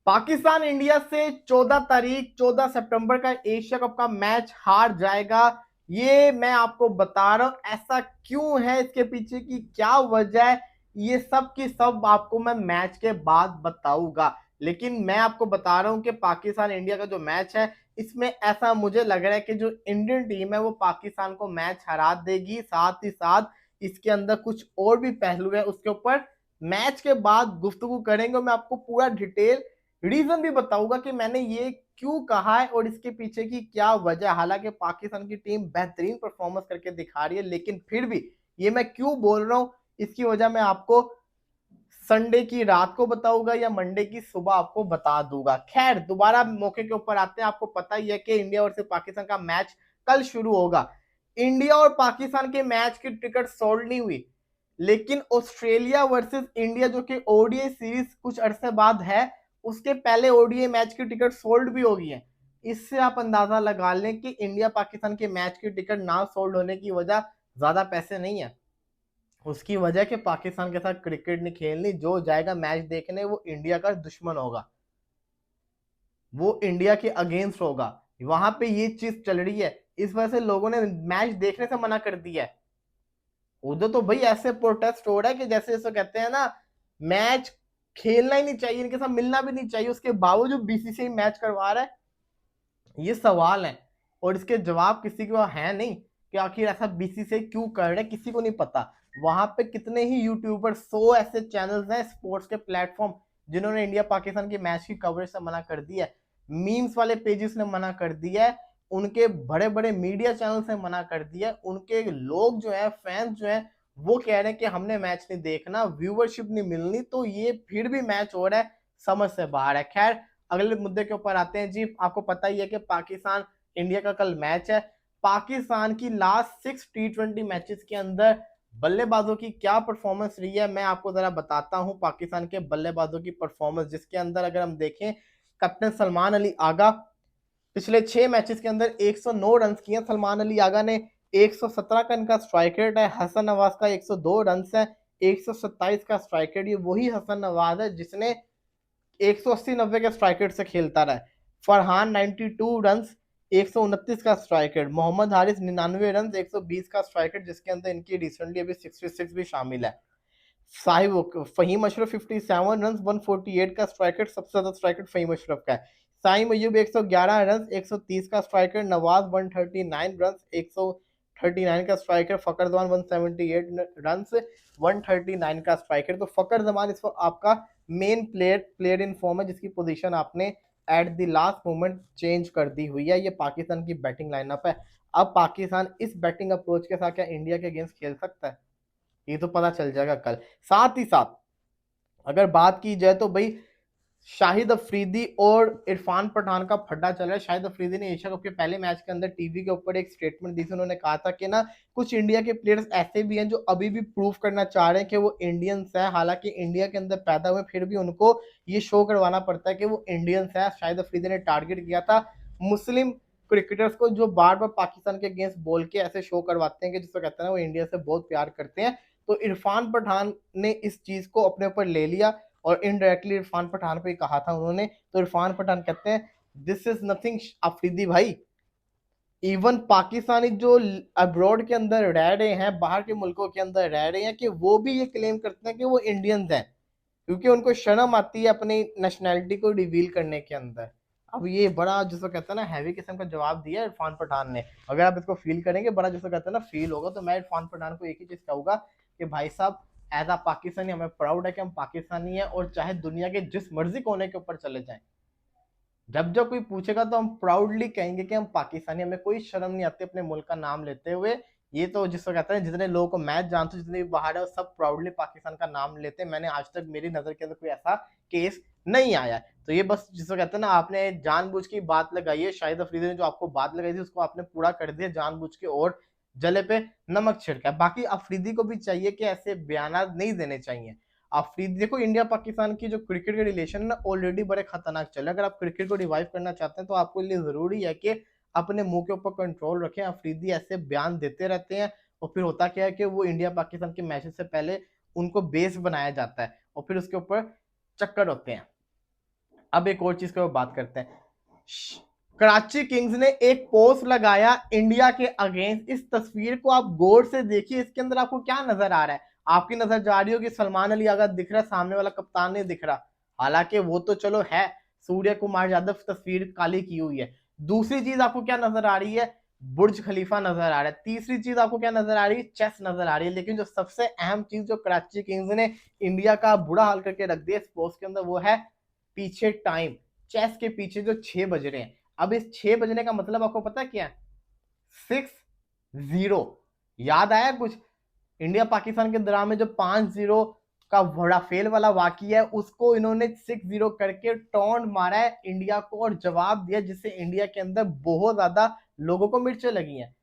Pakistan India से 14 सितंबर का Asia cup का मैच हार जाएगा। ये मैं आपको बता रहा हूं, ऐसा क्यों है, इसके पीछे की क्या वजह है, ये सब की सब आपको मैं मैच के बाद बताऊंगा। लेकिन मैं आपको बता रहा हूं कि पाकिस्तान इंडिया का जो मैच है, इसमें ऐसा मुझे लग रहा है कि जो इंडियन टीम है वो पाकिस्तान को मैच हरा देगी। साथ ही साथ इसके अंदर कुछ और भी पहलू है, उसके ऊपर मैच के बाद गुफ्तगू करेंगे। मैं आपको पूरा डिटेल रीजन भी बताऊंगा कि मैंने ये क्यों कहा है और इसके पीछे की क्या वजह। हालांकि पाकिस्तान की टीम बेहतरीन परफॉर्मेंस करके दिखा रही है, लेकिन फिर भी ये मैं क्यों बोल रहा हूं, इसकी वजह मैं आपको संडे की रात को बताऊंगा या मंडे की सुबह आपको बता दूंगा। खैर, दोबारा मौके के ऊपर आते हैं। आपको पता ही है कि इंडिया और पाकिस्तान का मैच कल शुरू होगा। इंडिया और पाकिस्तान के मैच की टिकट सोल्ड नहीं हुई, लेकिन ऑस्ट्रेलिया वर्सेस इंडिया जो कि ओडीआई सीरीज कुछ अरसे बाद है, उसके पहले ओडीआई मैच की टिकट सोल्ड भी हो गई है। इससे आप अंदाजा लगा लें कि इंडिया पाकिस्तान के मैच की टिकट ना सोल्ड होने की वजह ज्यादा पैसे नहीं है, उसकी वजह कि पाकिस्तान के साथ क्रिकेट नहीं खेलनी। जो जाएगा मैच देखने वो इंडिया का दुश्मन होगा, वो इंडिया के अगेंस्ट होगा। वहां पे ये चीज चल रही है, इस वजह से लोगों ने मैच देखने से मना कर दिया है। उधर तो भाई ऐसे प्रोटेस्ट हो रहा है कि जैसे जैसे कहते हैं ना, मैच खेलना ही नहीं चाहिए, इनके साथ मिलना भी नहीं चाहिए, उसके बावजूद बीसीसीआई मैच करवा रहा है। ये सवाल है और इसके जवाब किसी को है नहीं कि आखिर ऐसा बीसीसीआई क्यों कर रहे हैं, किसी को नहीं पता। वहां पे कितने ही यूट्यूबर, 100 ऐसे चैनल्स हैं स्पोर्ट्स के प्लेटफॉर्म, जिन्होंने इंडिया पाकिस्तान की मैच की कवरेज से मना कर दिया है। मीम्स वाले पेजेस ने मना कर दिया है, उनके बड़े बड़े मीडिया चैनल से मना कर दिया है। उनके लोग जो है, फैंस जो है, वो कह रहे हैं कि हमने मैच नहीं देखना, व्यूवरशिप नहीं मिलनी, तो ये फिर भी मैच हो रहा है, समझ से बाहर है। खैर, अगले मुद्दे के ऊपर आते हैं जी। आपको पता ही है कि पाकिस्तान इंडिया का कल मैच है। पाकिस्तान की लास्ट 6 T20 मैचेस के अंदर बल्लेबाजों की क्या परफॉर्मेंस रही है, मैं आपको जरा बताता हूं। पाकिस्तान के बल्लेबाजों की परफॉर्मेंस, जिसके अंदर अगर हम देखें, कैप्टन सलमान अली आगा पिछले 6 मैचेस के अंदर 109 रन किए। सलमान अली आगा ने 117 का इनका स्ट्राइक रेट है। हसन नवाज का 102 रन है, 127 का स्ट्राइक रेट। ये वही हसन नवाज है जिसने 180-90 के स्ट्राइक रेट से खेलता रहा है। फरहान 92 रन, 129 का strike rate. Mohammad Haris 99 run, 120 का स्ट्राइक रेट, जिसके अंदर इनकी रिसेंटली अभी 66 भी शामिल है। साहिब फहीम अशरफ 57 रन, 148 का स्ट्राइक रेट, सबसे ज्यादा स्ट्राइक रेट फहीम अशरफ का है। साइम अयूब 111 रन, 130 का स्ट्राइक रेट। नवाज 139 रन, 139 का स्ट्राइक रेट। फकर जमान 178 रन, 139 का स्ट्राइक रेट। तो फकर जमान इस वक्त आपका मेन प्लेयर इन फॉर्म है, जिसकी पोजीशन आपने at the last moment change कर दी हुई है। ये पाकिस्तान की बैटिंग लाइनअप है। अब पाकिस्तान इस बैटिंग अप्रोच के साथ क्या इंडिया के अगेंस्ट खेल सकता है, ये तो पता चल जाएगा कल। साथ ही साथ अगर बात की जाए तो भाई, शाहिद अफरीदी और इरफान पठान का फड्डा चल रहा है। शाहिद अफरीदी ने एशिया कप के पहले मैच के अंदर टीवी के ऊपर एक स्टेटमेंट दी थी। उन्होंने कहा था कि ना, कुछ इंडिया के प्लेयर्स ऐसे भी हैं जो अभी भी प्रूव करना चाह रहे हैं कि वो इंडियंस है, हालांकि इंडिया के अंदर पैदा हुए, फिर भी उनको ये शो करवाना पड़ता है कि वो इंडियंस है। शाहिद अफरीदी ने टारगेट किया था मुस्लिम क्रिकेटर्स को, जो बार बार पाकिस्तान के अगेंस्ट बोल के ऐसे शो करवाते हैं कि जिसको कहते हैं ना, वो इंडिया से बहुत प्यार करते हैं। तो इरफान पठान ने इस चीज को अपने ऊपर ले लिया और इनडायरेक्टली इरफान पठान पे कहा था उन्होंने। तो इरफान पठान कहते हैं, दिस इज नथिंग अफरीदी भाई। इवन पाकिस्तानी जो अब्रॉड के अंदर रह रहे हैं, बाहर के मुल्कों के अंदर रह रहे हैं, कि वो भी ये क्लेम करते हैं कि वो इंडियंस हैं, क्योंकि उनको शर्म आती है अपनी नेशनैलिटी को रिवील करने के अंदर। अब ये बड़ा, जिसको कहते हैं ना, हैवी किस्म का जवाब दिया इरफान पठान ने। अगर आप इसको फील करेंगे, बड़ा जिसको कहते हैं ना फील होगा। तो मैं इरफान पठान को एक ही चीज कहूंगा कि भाई साहब, एज आ पाकिस्तानी हमें प्राउड है कि हम पाकिस्तानी हैं, और चाहे दुनिया के जिस मर्जी कोने के ऊपर चले जाएं, जब जब कोई पूछेगा तो हम प्राउडली कहेंगे कि हम पाकिस्तानी, हमें कोई शर्म नहीं आती अपने मुल्क का नाम लेते हुए। ये तो जिसको कहते हैं, जितने लोगों को मैच जानते हो, जितने भी बाहर है, वो सब प्राउडली पाकिस्तान का नाम लेते हैं। मैंने आज तक, मेरी नजर के अंदर कोई ऐसा केस नहीं आया। तो ये बस जिसको कहते हैं ना, आपने जानबूझ की बात लगाई है। शाहिद अफरीदी ने जो आपको बात लगाई थी, उसको आपने पूरा कर दिया जानबूझ के, और जले पे नमक छिड़का। बाकी अफरीदी को भी चाहिए कि ऐसे बयान नहीं देने चाहिए। अफरीदी, देखो, इंडिया पाकिस्तान की जो क्रिकेट के रिलेशन ना, ऑलरेडी बड़े खतरनाक चल रहे हैं। अगर आप क्रिकेट को रिवाइव करना चाहते हैं तो आपको लिए जरूरी है कि अपने मुंह के ऊपर कंट्रोल रखें। अफरीदी ऐसे बयान देते रहते हैं, और फिर होता क्या है कि वो इंडिया पाकिस्तान के मैचेस से पहले उनको बेस बनाया जाता है, और फिर उसके ऊपर चक्कर होते हैं। अब एक और चीज की बात करते हैं। कराची किंग्स ने एक पोस्ट लगाया इंडिया के अगेंस्ट। इस तस्वीर को आप गौर से देखिए, इसके अंदर आपको क्या नजर आ रहा है? आपकी नजर जा रही हो कि सलमान अली आगा दिख रहा है, सामने वाला कप्तान नहीं दिख रहा। हालांकि वो तो चलो है, सूर्य कुमार यादव तस्वीर काली की हुई है। दूसरी चीज आपको क्या नजर आ रही है? बुर्ज खलीफा नजर आ रहा है। तीसरी चीज आपको क्या नजर आ रही है? चेस नजर आ रही है। लेकिन जो सबसे अहम चीज जो कराची किंग्स ने इंडिया का बुरा हाल करके रख दिया इस पोस्ट के अंदर, वो है पीछे टाइम। चेस के पीछे जो 6 बज रहे हैं। अब इस 6 बजने का मतलब आपको पता क्या है? 6-0। याद आया कुछ? इंडिया पाकिस्तान के दौरान में जो 5-0 का बड़ा फेल वाला वाकई है, उसको इन्होंने 6-0 करके टॉन्ट मारा है इंडिया को और जवाब दिया, जिससे इंडिया के अंदर बहुत ज्यादा लोगों को मिर्चें लगी हैं।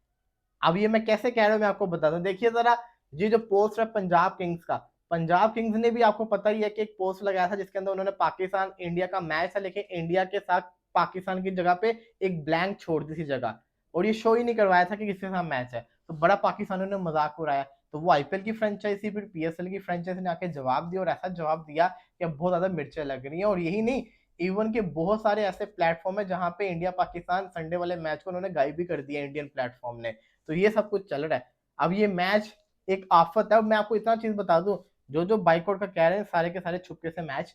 अब ये मैं कैसे कह रहा हूं, मैं आपको बताता हूं। देखिए जरा, ये जो पोस्ट है पंजाब किंग्स का, पंजाब किंग्स ने भी आपको पता ही है कि एक पोस्ट लगाया था जिसके अंदर उन्होंने पाकिस्तान इंडिया का मैच था, लेकिन इंडिया के साथ पाकिस्तान की जगह पे एक ब्लैंक छोड़ दी थी जगह, और ये शो ही नहीं करवाया था कि किसके साथ मैच है। तो बड़ा पाकिस्तानियों ने मजाक उड़ाया। तो वो आईपीएल की फ्रेंचाइजी फिर पीएसएल की फ्रेंचाइजी ने आके जवाब दिया, और ऐसा जवाब दिया कि अब बहुत ज्यादा मिर्चें लग रही हैं। और यही नहीं, इवन के बहुत सारे ऐसे प्लेटफॉर्म है जहां पे इंडिया पाकिस्तान संडे वाले मैच को उन्होंने गायब भी कर दिया इंडियन प्लेटफॉर्म ने। तो ये सब कुछ चल रहा है। अब ये मैच एक आफत है। अब मैं आपको इतना चीज बता दूं, जो जो बाइकआउट का कह रहे हैं सारे के सारे छुपके से मैच